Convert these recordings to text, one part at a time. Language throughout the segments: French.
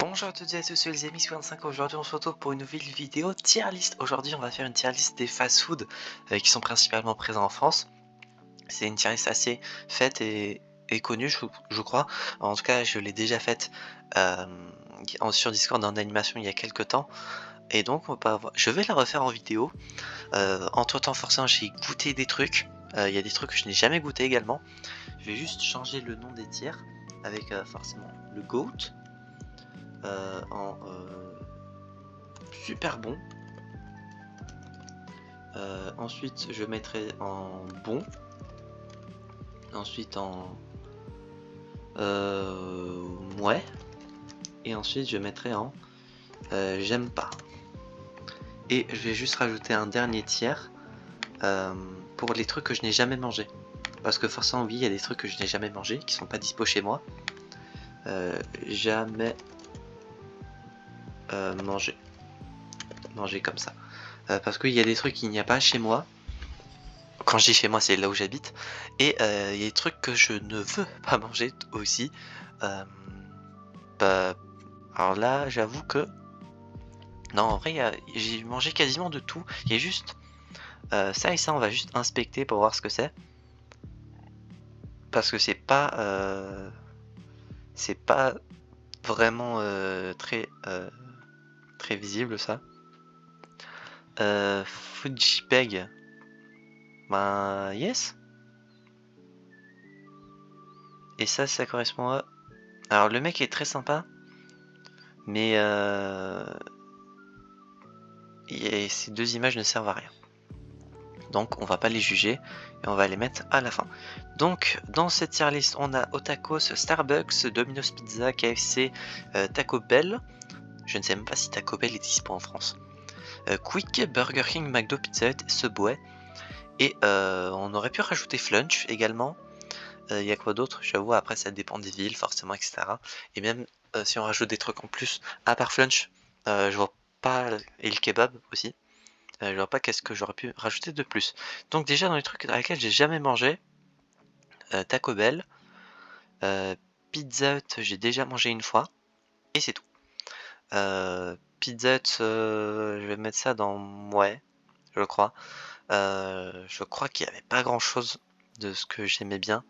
Bonjour à toutes et à tous, c'est les amis 55. Aujourd'hui on se retrouve pour une nouvelle vidéo tier list. Aujourd'hui on va faire une tier list des fast food qui sont principalement présents en France. C'est une tier list assez faite et connue je crois. En tout cas je l'ai déjà faite sur Discord en animation il y a quelques temps. Et donc je vais la refaire en vidéo. Entre temps forcément j'ai goûté des trucs. Il y a des trucs que je n'ai jamais goûté également. Je vais juste changer le nom des tiers avec forcément le GOAT. En super bon. Ensuite je mettrai en bon. Ensuite en ouais. Et ensuite je mettrai en j'aime pas. Et je vais juste rajouter un dernier tiers pour les trucs que je n'ai jamais mangé. Parce que forcément oui il y a des trucs que je n'ai jamais mangé qui sont pas dispo chez moi. Jamais manger comme ça. Parce qu'il y a des trucs qu'il n'y a pas chez moi. Quand je dis chez moi, c'est là où j'habite. Et il y a des trucs que je ne veux pas manger aussi. Alors là, j'avoue que... Non, en vrai, j'ai mangé quasiment de tout. Il y a juste ça et ça, on va juste inspecter pour voir ce que c'est. Parce que c'est pas vraiment très visible ça. Fujipeg. Ben, yes. Et ça correspond à... Alors le mec est très sympa. Mais ces deux images ne servent à rien. Donc on va pas les juger et on va les mettre à la fin. Donc dans cette tier list on a Otakos, Starbucks, Domino's Pizza, KFC, Taco Bell. Je ne sais même pas si Taco Bell est dispo en France. Quick, Burger King, McDo, Pizza Hut, Subway. Et on aurait pu rajouter Flunch également. Il y a quoi d'autre? J'avoue, après ça dépend des villes forcément, etc. Et même si on rajoute des trucs en plus, à part Flunch, je vois pas, et le kebab aussi, je vois pas qu'est-ce que j'aurais pu rajouter de plus. Donc déjà dans les trucs dans lesquels j'ai jamais mangé, Taco Bell, Pizza Hut j'ai déjà mangé une fois, et c'est tout. Pizza Hut, je vais mettre ça dans ouais, je crois. Je crois qu'il n'y avait pas grand chose de ce que j'aimais bien.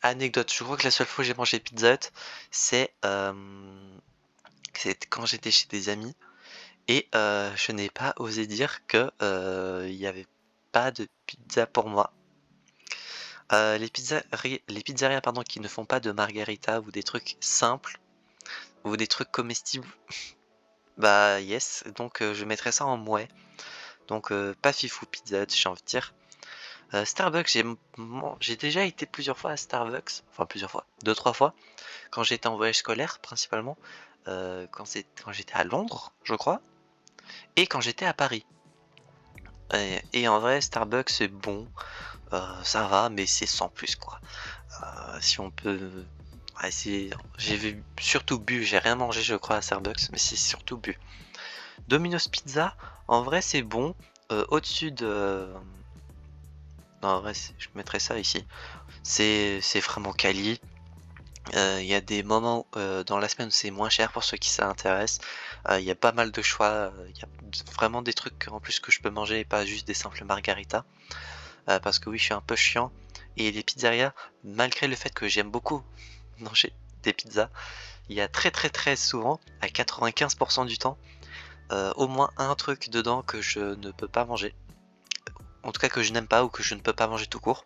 Anecdote, je crois que la seule fois que j'ai mangé Pizza Hut, c'est quand j'étais chez des amis et je n'ai pas osé dire que il n'y avait pas de pizza pour moi. Les pizzerias pardon, qui ne font pas de margarita ou des trucs simples ou des trucs comestibles, bah yes, donc je mettrais ça en mouais. Donc pas fifou Pizza Hut, j'ai envie de dire. Starbucks, j'ai déjà été plusieurs fois à Starbucks, enfin plusieurs fois, 2-3 fois, quand j'étais en voyage scolaire principalement, quand j'étais à Londres, je crois, et quand j'étais à Paris. Et en vrai, Starbucks c'est bon, ça va, mais c'est sans plus quoi. Si on peut... Ouais, j'ai surtout bu, j'ai rien mangé je crois à Starbucks, mais c'est surtout bu. Domino's Pizza, en vrai c'est bon, au-dessus de... Non, en vrai, je mettrais ça ici. C'est vraiment quali. Il y a des moments dans la semaine où c'est moins cher pour ceux qui s'intéressent. Il y a pas mal de choix. Il y a vraiment des trucs en plus que je peux manger et pas juste des simples margaritas. Parce que oui, je suis un peu chiant. Et les pizzerias, malgré le fait que j'aime beaucoup manger des pizzas, il y a très souvent, à 95% du temps, au moins un truc dedans que je ne peux pas manger. En tout cas que je n'aime pas ou que je ne peux pas manger tout court.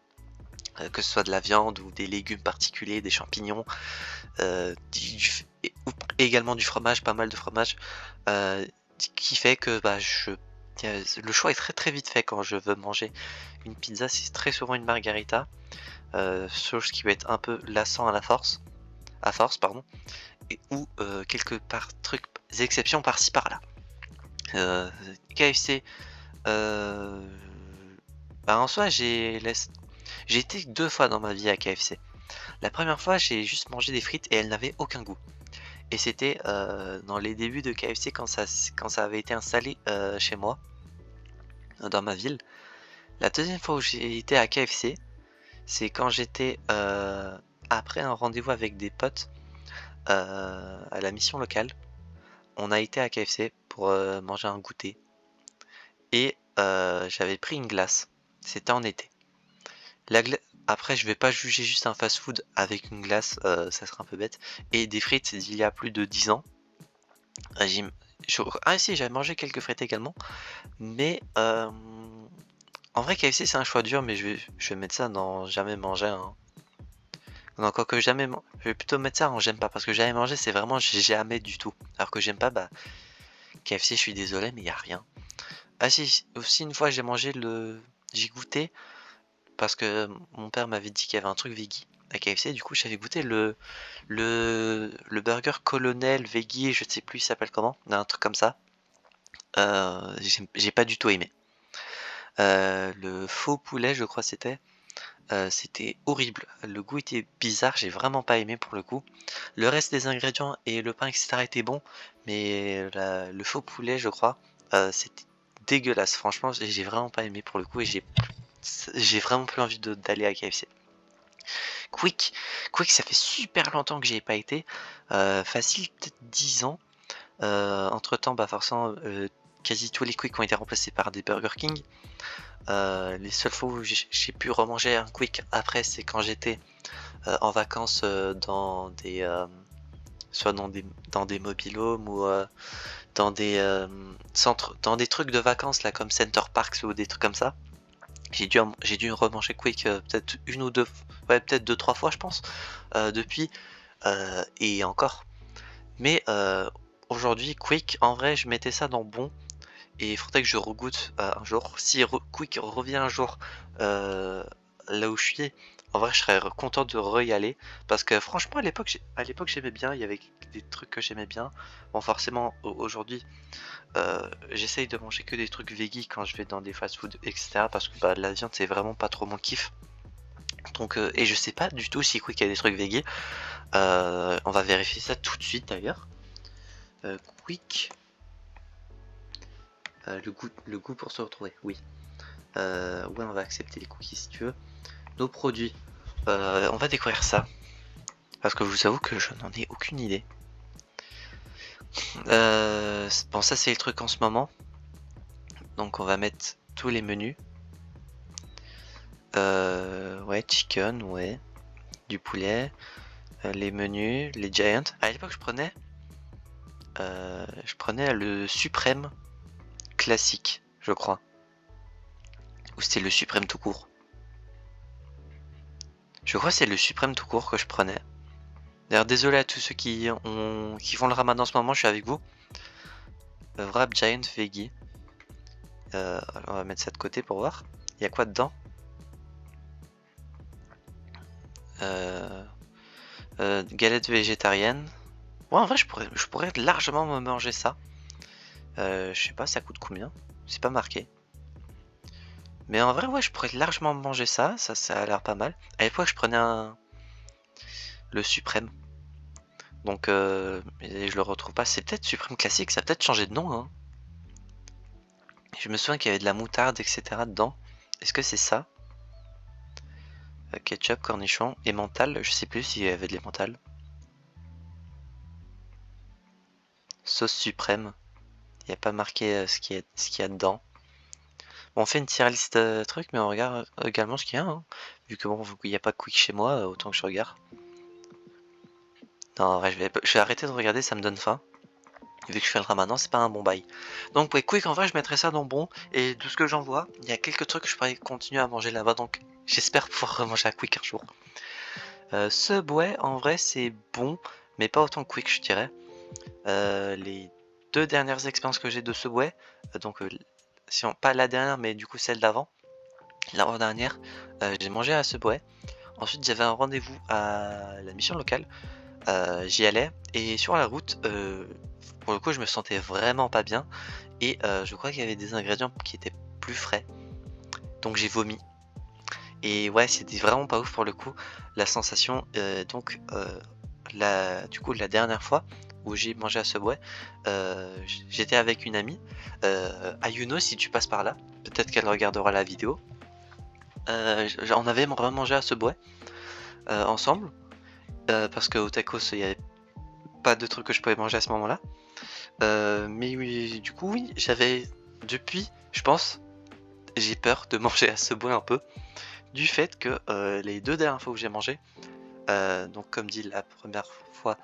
Que ce soit de la viande ou des légumes particuliers, des champignons, également du fromage, pas mal de fromage, qui fait que bah, le choix est très vite fait quand je veux manger une pizza. C'est très souvent une margarita, chose qui va être un peu lassant à force pardon, ou quelques trucs exceptions par-ci par-là. KFC, bah en soi j'ai été 2 fois dans ma vie à KFC. La première fois, j'ai juste mangé des frites et elles n'avaient aucun goût. Et c'était dans les débuts de KFC quand ça avait été installé chez moi, dans ma ville. La deuxième fois où j'ai été à KFC, c'est quand j'étais après un rendez-vous avec des potes à la mission locale, on a été à KFC pour manger un goûter et j'avais pris une glace. C'était en été. Après, je vais pas juger juste un fast-food avec une glace, ça serait un peu bête. Et des frites d'il y a plus de 10 ans. Ah, ah si, j'avais mangé quelques frites également. Mais en vrai, KFC c'est un choix dur, mais je vais mettre ça dans jamais manger. Hein. Non, quoique jamais, je vais plutôt mettre ça en j'aime pas, parce que jamais manger c'est vraiment jamais du tout. Alors que j'aime pas, bah KFC, je suis désolé, mais y a rien. Ah si, aussi une fois j'ai goûté, parce que mon père m'avait dit qu'il y avait un truc veggie à KFC, du coup j'avais goûté le burger colonel veggie, je sais plus il s'appelle comment, un truc comme ça. J'ai pas du tout aimé. Le faux poulet, je crois c'était horrible. Le goût était bizarre, j'ai vraiment pas aimé pour le coup. Le reste des ingrédients et le pain, etc. étaient bons, mais le faux poulet, je crois, c'était dégueulasse. Franchement, j'ai vraiment pas aimé pour le coup et j'ai vraiment plus envie d'aller à KFC. Quick, ça fait super longtemps que j'y ai pas été. Facile, peut-être 10 ans. Entre temps, bah forcément, quasi tous les Quick ont été remplacés par des Burger King. Les seules fois où j'ai pu remanger un Quick après, c'est quand j'étais en vacances soit dans des mobil-homes ou dans des centres, dans des trucs de vacances là comme Center Parks ou des trucs comme ça. J'ai dû remanger Quick peut-être une ou deux, ouais peut-être 2-3 fois je pense depuis et encore. Mais aujourd'hui Quick, en vrai je mettais ça dans bon. Et il faudrait que je regoute un jour. Si Quick revient un jour là où je suis, en vrai, je serais content de y aller. Parce que franchement, à l'époque, j'aimais bien. Il y avait des trucs que j'aimais bien. Bon, forcément, aujourd'hui, j'essaye de manger que des trucs veggie quand je vais dans des fast-food, etc. Parce que bah, la viande, c'est vraiment pas trop mon kiff. Donc, et je sais pas du tout si Quick a des trucs veggie. On va vérifier ça tout de suite d'ailleurs. Quick. Le goût pour se retrouver, oui. Ouais, on va accepter les cookies si tu veux. Nos produits. On va découvrir ça. Parce que je vous avoue que je n'en ai aucune idée. Bon, ça c'est le truc en ce moment. Donc on va mettre tous les menus. Ouais, chicken, ouais. Du poulet. Les menus, les giants. À l'époque je prenais le suprême classique, je crois. Ou c'était le suprême tout court. Je crois que c'est le suprême tout court que je prenais. D'ailleurs, désolé à tous ceux qui font le ramadan en ce moment, je suis avec vous. Wrap Giant Veggie. Alors on va mettre ça de côté pour voir. Il y a quoi dedans? Galette végétarienne. Ouais, en vrai, je pourrais largement me manger ça. Je sais pas, ça coûte combien? C'est pas marqué. Mais en vrai, ouais, je pourrais largement manger ça. Ça a l'air pas mal. À l'époque, je prenais le suprême. Donc, je le retrouve pas. C'est peut-être suprême classique. Ça a peut-être changé de nom. Hein. Je me souviens qu'il y avait de la moutarde, etc. dedans. Est-ce que c'est ça? Ketchup, cornichon, emmental. Je sais plus s'il y avait de l'emmental. Sauce suprême. Il n'y a pas marqué ce qu'il y a dedans. Bon, on fait une tier list truc, mais on regarde également ce qu'il y a. Hein. Vu que bon, il n'y a pas Quick chez moi, autant que je regarde. Non, en vrai, je vais arrêter de regarder, ça me donne faim. Vu que je fais le ramadan, c'est pas un bon bail. Donc, ouais, Quick, en vrai, je mettrais ça dans bon. Et de ce que j'en vois, il y a quelques trucs que je pourrais continuer à manger là-bas. Donc, j'espère pouvoir remanger à Quick un jour. Subway, en vrai, c'est bon, mais pas autant que Quick, je dirais. Les 2 dernières expériences que j'ai de Subway, donc pas la dernière, mais du coup celle d'avant, l'avant-dernière, j'ai mangé à Subway. Ensuite, j'avais un rendez-vous à la mission locale. J'y allais et sur la route, pour le coup, je me sentais vraiment pas bien et je crois qu'il y avait des ingrédients qui étaient plus frais. Donc j'ai vomi. Et ouais, c'était vraiment pas ouf pour le coup. La sensation, du coup, la dernière fois où j'ai mangé à Subway, j'étais avec une amie, Ayuno, si tu passes par là, peut-être qu'elle regardera la vidéo. On avait mangé à Subway ensemble, parce qu'au tacos il y avait pas de trucs que je pouvais manger à ce moment-là. Mais oui, du coup, oui, j'avais depuis, je pense, j'ai peur de manger à Subway un peu, du fait que les 2 dernières fois où j'ai mangé, donc comme dit la première fois,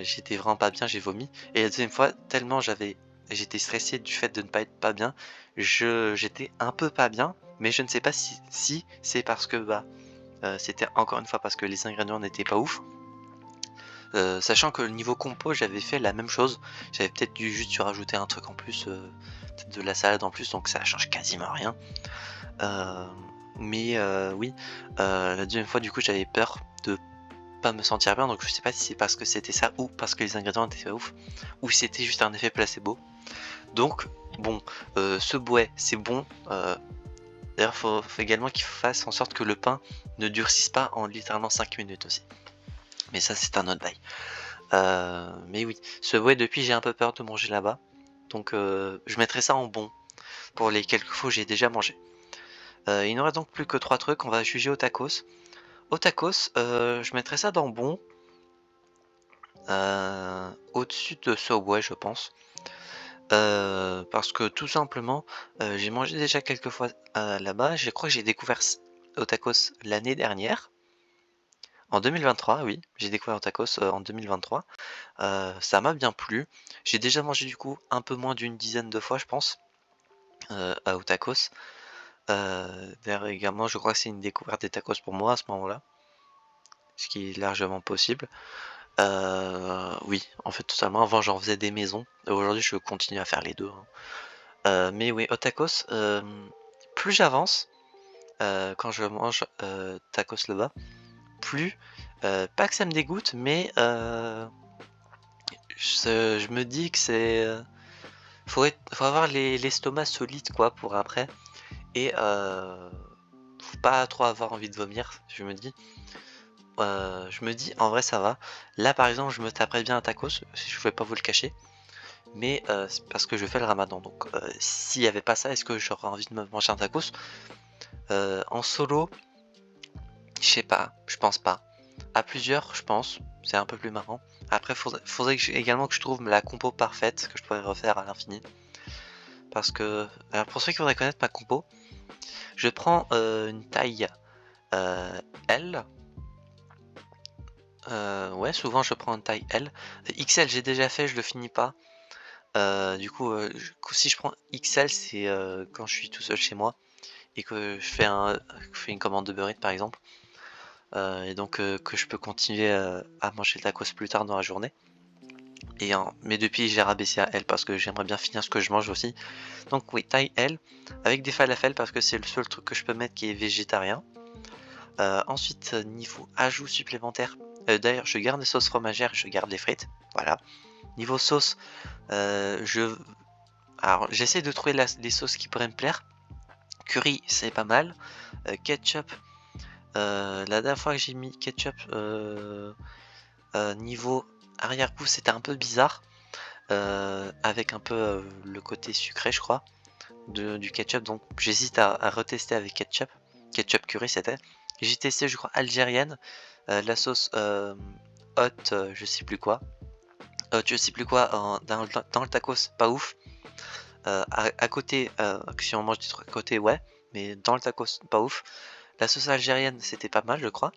j'étais vraiment pas bien, j'ai vomi, et la deuxième fois, tellement j'étais stressé du fait de ne pas être pas bien, j'étais un peu pas bien, mais je ne sais pas si c'est parce que c'était encore une fois parce que les ingrédients n'étaient pas ouf. Sachant que le niveau compo, j'avais fait la même chose. J'avais peut-être dû juste rajouter un truc en plus, peut-être de la salade en plus, donc ça change quasiment rien. Mais oui, la deuxième fois, du coup, j'avais peur de pas me sentir bien, donc je sais pas si c'est parce que c'était ça ou parce que les ingrédients étaient pas ouf, ou si c'était juste un effet placebo. Donc, bon, ce bouet, c'est bon. D'ailleurs, faut également qu'il fasse en sorte que le pain ne durcisse pas en littéralement 5 minutes aussi. Mais ça, c'est un autre bail. Mais oui, Subway, depuis, j'ai un peu peur de manger là-bas. Donc, je mettrai ça en bon pour les quelques fois où j'ai déjà mangé. Il n'aurait donc plus que 3 trucs. On va juger au tacos. Au tacos, je mettrai ça dans bon. Au-dessus de Subway, je pense. Parce que tout simplement, j'ai mangé déjà quelques fois là-bas. Je crois que j'ai découvert au tacos l'année dernière. En 2023, oui, j'ai découvert au tacos en 2023. Ça m'a bien plu. J'ai déjà mangé du coup un peu moins d'une dizaine de fois, je pense, à au tacos. D'ailleurs également, je crois que c'est une découverte des tacos pour moi à ce moment-là, ce qui est largement possible. Oui, en fait totalement. Avant j'en faisais des maisons. Aujourd'hui je continue à faire les deux, hein. Mais oui, au tacos, plus j'avance, quand je mange tacos là-bas, plus pas que ça me dégoûte, mais je me dis que c'est faut avoir l'estomac solide quoi pour après, et faut pas trop avoir envie de vomir. Je me dis en vrai ça va. Là par exemple je me taperais bien un tacos, je vais pas vous le cacher, mais c'est parce que je fais le ramadan, donc s'il y avait pas ça, est-ce que j'aurais envie de me manger un tacos en solo? Je sais pas, je pense pas. À plusieurs, je pense, c'est un peu plus marrant. Après, faudrait également que je trouve la compo parfaite que je pourrais refaire à l'infini. Parce que, alors pour ceux qui voudraient connaître ma compo, je prends une taille L. Ouais, souvent je prends une taille L. XL, j'ai déjà fait, je le finis pas. Du coup, si je prends XL, c'est quand je suis tout seul chez moi et que je fais une commande de Uber Eats par exemple. Et donc que je peux continuer à manger le tacos plus tard dans la journée. Mais depuis j'ai rabaissé à L parce que j'aimerais bien finir ce que je mange aussi. Donc oui, taille L avec des falafels parce que c'est le seul truc que je peux mettre qui est végétarien. Ensuite, niveau ajout supplémentaire, d'ailleurs je garde les sauces fromagères, je garde les frites. Voilà. Niveau sauce, alors j'essaie de trouver les sauces qui pourraient me plaire. Curry, c'est pas mal. Ketchup, la dernière fois que j'ai mis ketchup, niveau arrière-goût, c'était un peu bizarre. Avec un peu le côté sucré, je crois, du ketchup. Donc j'hésite à retester avec ketchup. Ketchup curry, c'était. J'ai testé, je crois, algérienne. La sauce hot, je sais plus quoi. Je sais plus quoi dans le tacos, pas ouf. À côté, si on mange des trucs à côté, ouais. Mais dans le tacos, pas ouf. La sauce algérienne, c'était pas mal, je crois.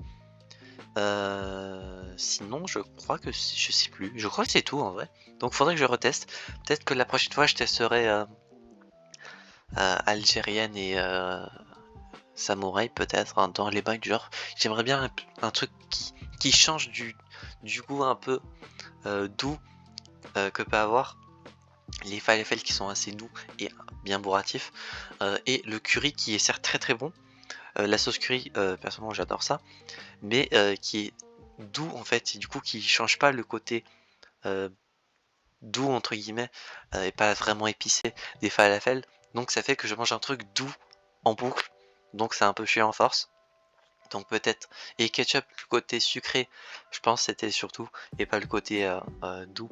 Sinon, je crois que je sais plus. Je crois que c'est tout en vrai. Donc, faudrait que je reteste. Peut-être que la prochaine fois, je testerai algérienne et samouraï, peut-être, hein, dans les bains du genre. J'aimerais bien un truc qui change du goût un peu doux que peut avoir les falafels qui sont assez doux et bien bourratifs. Et le curry qui est certes très très bon. La sauce curry, personnellement, j'adore ça. Mais qui est doux en fait, et du coup qui change pas le côté doux entre guillemets et pas vraiment épicé des falafels, donc ça fait que je mange un truc doux en boucle, donc c'est un peu chiant en force. Donc peut-être, et ketchup, le côté sucré je pense c'était surtout, et pas le côté doux,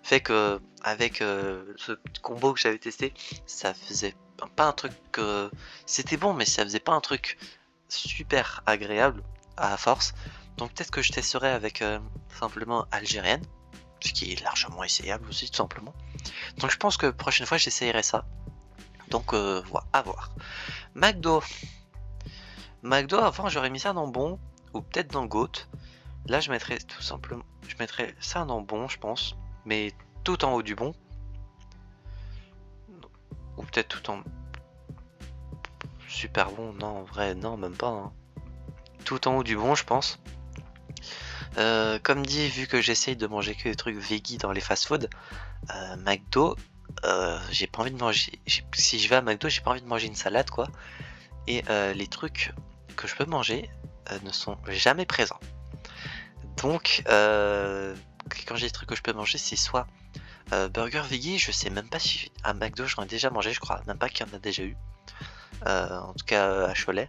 fait que avec ce petit combo que j'avais testé, ça faisait pas un truc c'était bon, mais ça faisait pas un truc super agréable à force. Donc peut-être que je testerai avec simplement algérienne. ce qui est largement essayable aussi tout simplement. Donc je pense que prochaine fois j'essayerai ça. Donc voilà, à voir. McDo. McDo avant j'aurais mis ça dans bon ou peut-être dans GOAT. Là je mettrais tout simplement, je mettrais ça dans bon je pense, mais tout en haut du bon. Ou peut-être tout en super bon, non en vrai non même pas. Hein. Tout en haut du bon je pense. Comme dit, vu que j'essaye de manger que des trucs veggie dans les fast-food, McDo, j'ai pas envie de manger. Si je vais à McDo, j'ai pas envie de manger une salade quoi. Et les trucs que je peux manger ne sont jamais présents. Donc, quand j'ai des trucs que je peux manger, c'est soit burger veggie, je sais même pas si à McDo j'en ai déjà mangé, je crois même pas qu'il y en a déjà eu. En tout cas à Cholet.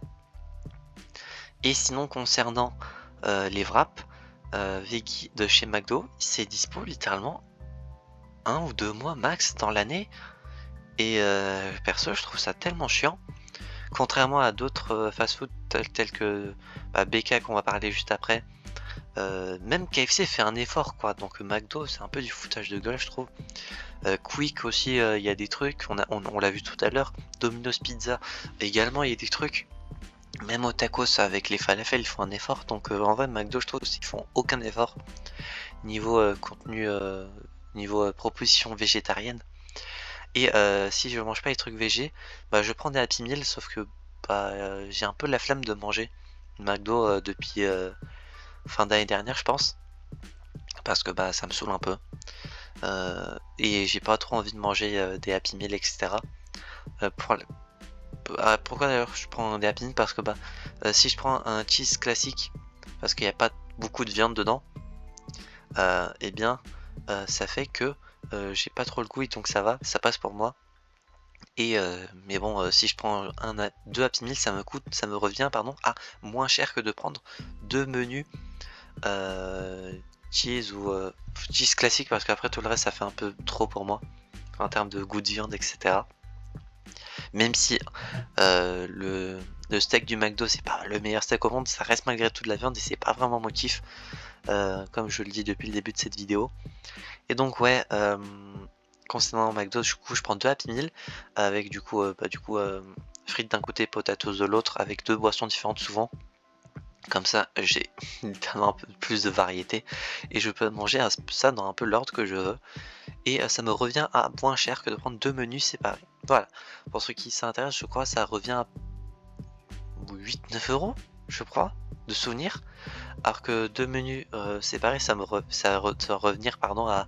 Et sinon, concernant les wraps veggie de chez McDo, c'est dispo littéralement 1 ou 2 mois max dans l'année. Et perso, je trouve ça tellement chiant. Contrairement à d'autres fast-food tels que BK qu'on va parler juste après, même KFC fait un effort quoi. Donc McDo c'est un peu du foutage de gueule je trouve. Quick aussi il y a des trucs, on l'a vu tout à l'heure. Domino's Pizza également il y a des trucs. Même au tacos avec les falafels ils font un effort. Donc en vrai McDo je trouve qu'ils font aucun effort niveau contenu, niveau proposition végétarienne. Et si je mange pas les trucs végé, bah je prends des Happy Meal, sauf que j'ai un peu la flemme de manger McDo depuis fin d'année dernière je pense, parce que ça me saoule un peu. Et j'ai pas trop envie de manger des Happy Meal etc. Pourquoi d'ailleurs je prends des Happy Meal? Parce que si je prends un cheese classique, parce qu'il n'y a pas beaucoup de viande dedans, et bien ça fait que j'ai pas trop le goût, donc ça va, ça passe pour moi. Et mais bon, si je prends deux Happy Meal, ça me revient à moins cher que de prendre deux menus cheese ou cheese classique, parce qu'après tout le reste ça fait un peu trop pour moi en termes de goût de viande etc. Même si le steak du McDo c'est pas le meilleur steak au monde, ça reste malgré tout de la viande et c'est pas vraiment mon kiff, comme je le dis depuis le début de cette vidéo. Et donc ouais, concernant McDo, du coup je prends deux Happy Meal avec du coup frites d'un côté, potatoes de l'autre, avec deux boissons différentes souvent. Comme ça j'ai un peu plus de variété et je peux manger ça dans un peu l'ordre que je veux. Et ça me revient à moins cher que de prendre deux menus séparés. Voilà, pour ceux qui s'intéressent, je crois ça revient à 8-9 euros, je crois, de souvenir. Alors que deux menus séparés, ça va revenir à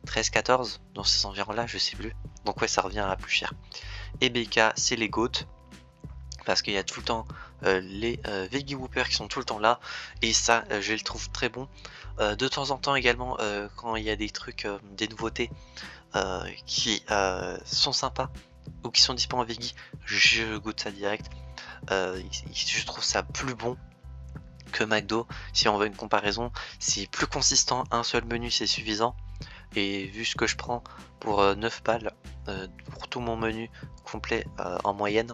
13-14 dans ces environs là, je sais plus. Donc ouais, ça revient à plus cher. Et BK c'est les GOAT, parce qu'il y a tout le temps les Veggie Whopper qui sont tout le temps là, et ça je les trouve très bons. De temps en temps également quand il y a des trucs, des nouveautés qui sont sympas ou qui sont disponibles en Veggie, je goûte ça direct. Je trouve ça plus bon que McDo. Si on veut une comparaison, c'est plus consistant, un seul menu c'est suffisant. Et vu ce que je prends pour 9 balles pour tout mon menu complet en moyenne,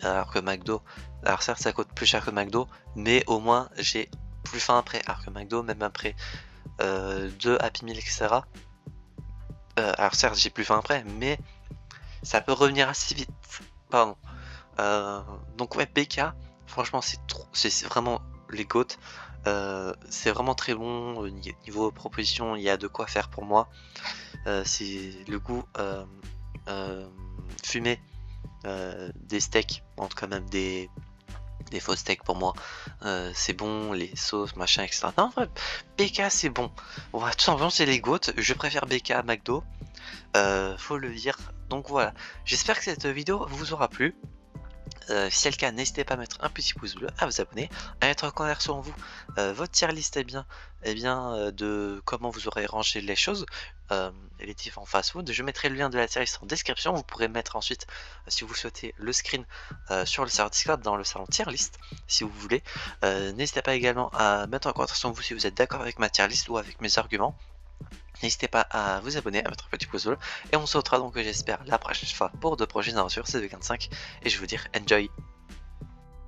alors que McDo, alors certes ça coûte plus cher que McDo, mais au moins j'ai plus faim après. Alors que McDo, même après 2 Happy Meal etc, alors certes j'ai plus faim après, mais ça peut revenir assez vite. Pardon. Donc ouais, BK, franchement c'est vraiment les GOAT. C'est vraiment très bon niveau proposition, il y a de quoi faire pour moi. C'est le goût fumé des steaks, en tout cas même des faux steaks pour moi, c'est bon, les sauces machin etc. Non, en vrai, BK c'est bon. Voilà, tout simplement c'est les GOAT. Je préfère BK à McDo, faut le dire. Donc voilà, j'espère que cette vidéo vous aura plu. Si c'est le cas, n'hésitez pas à mettre un petit pouce bleu, à vous abonner, à mettre en commentaire selon vous votre tier list de comment vous aurez rangé les choses, les différents fast-food. Je mettrai le lien de la tier list en description. Vous pourrez mettre ensuite, si vous souhaitez, le screen sur le serveur Discord dans le salon tier list, si vous voulez. N'hésitez pas également à mettre en commentaire selon vous si vous êtes d'accord avec ma tier list ou avec mes arguments. N'hésitez pas à vous abonner, à mettre un petit pouce bleu, et on se retrouvera donc j'espère la prochaine fois pour de prochaines aventures. C'est 25 et je vous dire enjoy.